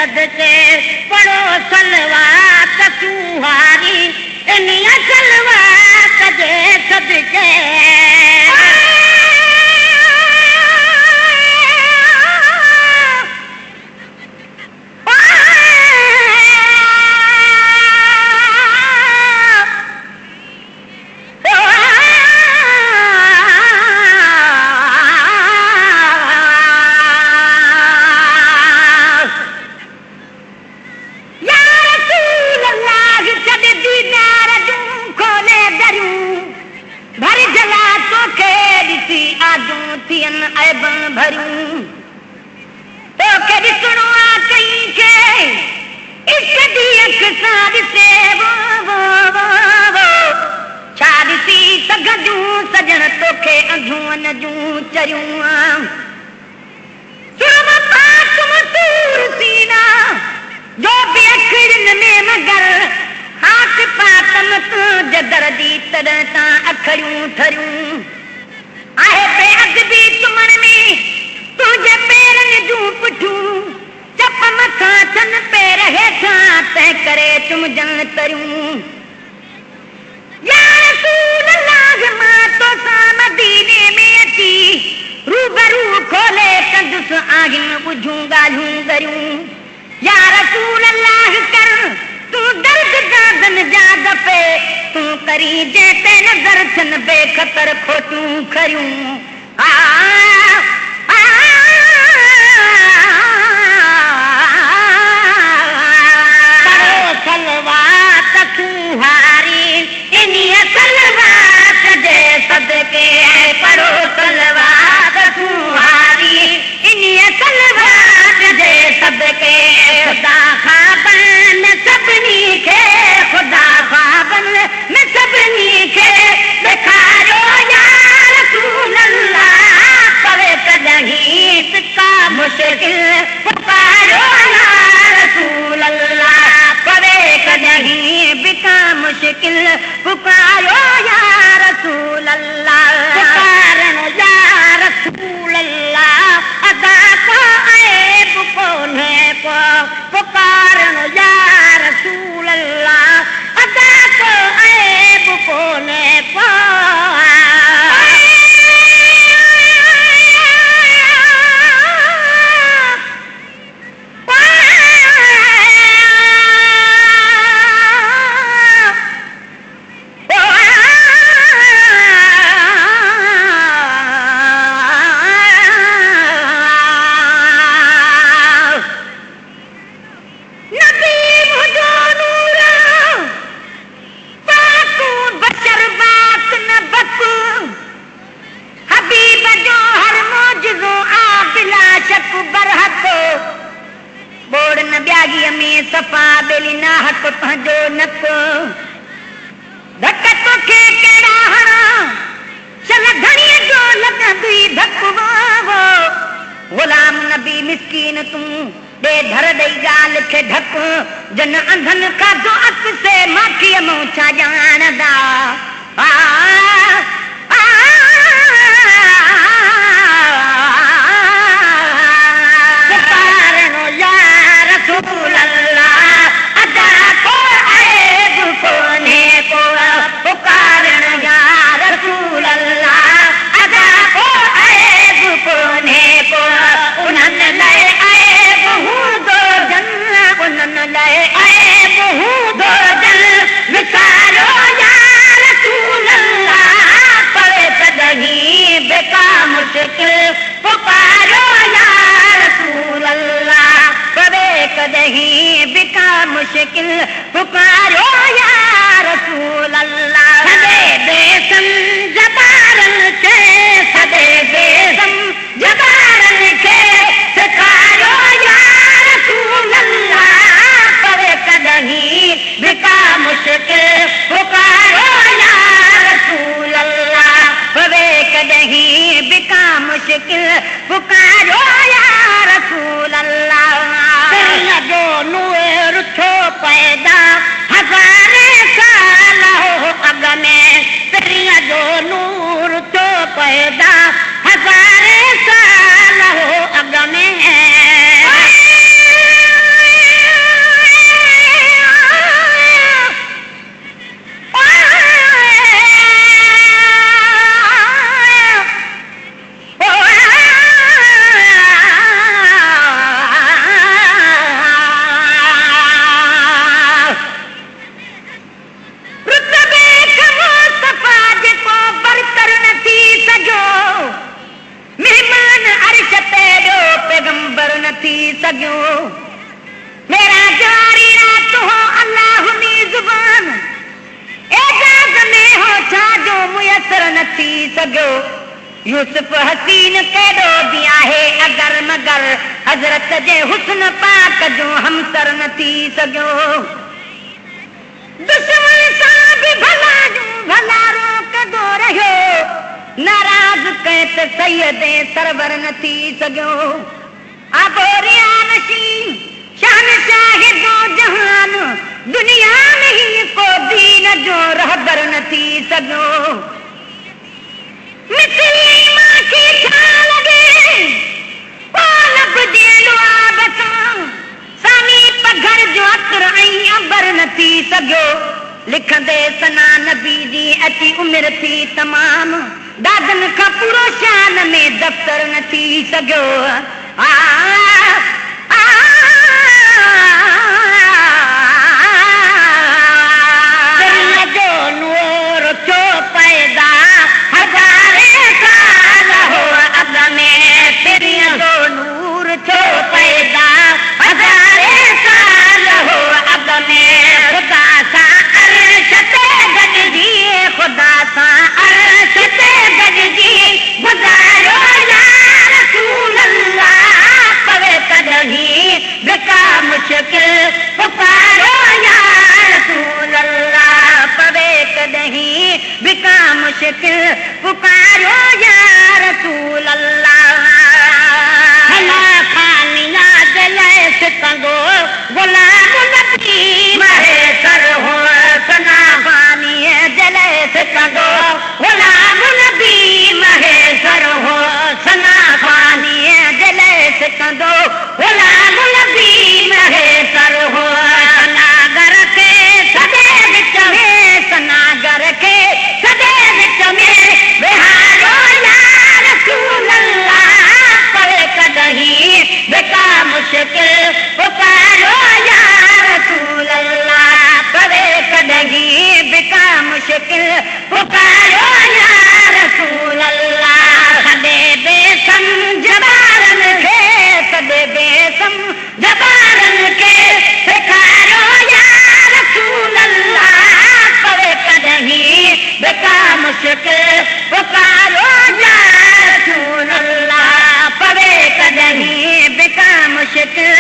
सदके पढ़ो सलवात सुहारी इन्हीअ सलवात जे सदके पुकारो या रसूल अल्लाह जो नूर थो पैदा हज़ारे साल हो अग में तेरिया जो नूर थो पैदा हज़ारे साल हो अग में पैगंबर न थी सघियो मेरा जारी रात हो अल्लाह नी जुबान एजाज में हो छा जो मुयसर न थी सघियो यूसुफ हसीन केॾो बि आहे अगर मगर हज़रत जे हुस्न पाक जो हमसर न थी सघियो दुश्मन सां बि भला जो भला रोकंदो रहियो नाराज़ कए त सैयद सरवर न थी सघियो आबोरिया नशीं शहनशाह दो जहान दुनिया में ही को दीन जो रहबर न थी सघियो मिसली मां खे छा लॻे पालक जे लुआब सां सानी पघर जो अतर ऐं अंबर न थी सघियो लिखंदे सना नबी जी अची उमिरि थी तमाम दादन खां पूरो शान में दफ़्तर न थी सघियो जो नूर छो पैदा हज़ारे साल हो अॻ में तिरीअ जो नूर छो पैदा हज़ारे साल हो अॻ में ख़ुदा सां अर्श ते गॾिजी ख़ुदा सां अर्श ते गॾिजी गुज़ारियो या रसूल अल्लाह पवे कॾहिं बिका मुश्किल पुकारो या रसूल अल्लाह पवे कॾहिं बिका मुश्किल पुकारो या रसूल अल्लाह हला खानिया जलाए सिकंदो गुलाम नबी महेसर हो सना खानी जलाए सिकंदो गुलाम नबी महेसर हो सना खानी जलाए सिकंदो गुलाम नबी महेसर हो सनागर के सदे विच में सनागर के सदे विच में बिहारो या रसूल अल्लाह पवे कॾहिं बिका मुश्किल पुकारो या रसूल अल्लाह पवे कॾहिं बिका मुश्किल पुकारो या रसूल अल्लाह सदे बेसमझ ॿारन खे सदे बेसमझ ॿारन खे सेखारो या रसूल अल्लाह पवे कॾहिं बिका मुश्किल पुकारो या रसूल अल्लाह पवे कॾहिं बिका मुश्किल